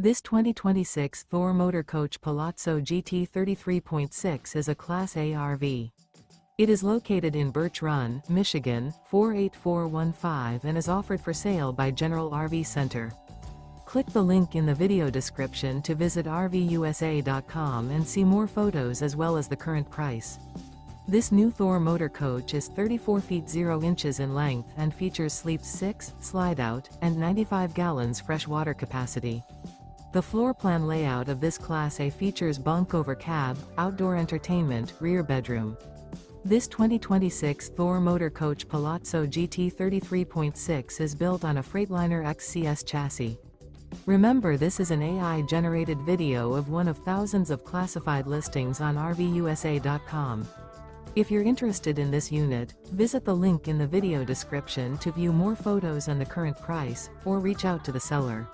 This 2026 Thor Motor Coach Palazzo GT 33.6 is a Class A RV. It is located in Birch Run, Michigan, 48415 and is offered for sale by General RV Center. Click the link in the video description to visit RVUSA.com and see more photos as well as the current price. This new Thor Motor Coach is 34 feet 0 inches in length and features sleep 6, slide-out, and 95 gallons fresh water capacity. The floor plan layout of this Class A features bunk over cab, outdoor entertainment, rear bedroom. This 2026 Thor Motor Coach Palazzo GT 33.6 is built on a Freightliner XCS chassis. Remember, this is an AI-generated video of one of thousands of classified listings on RVUSA.com. If you're interested in this unit, visit the link in the video description to view more photos and the current price, or reach out to the seller.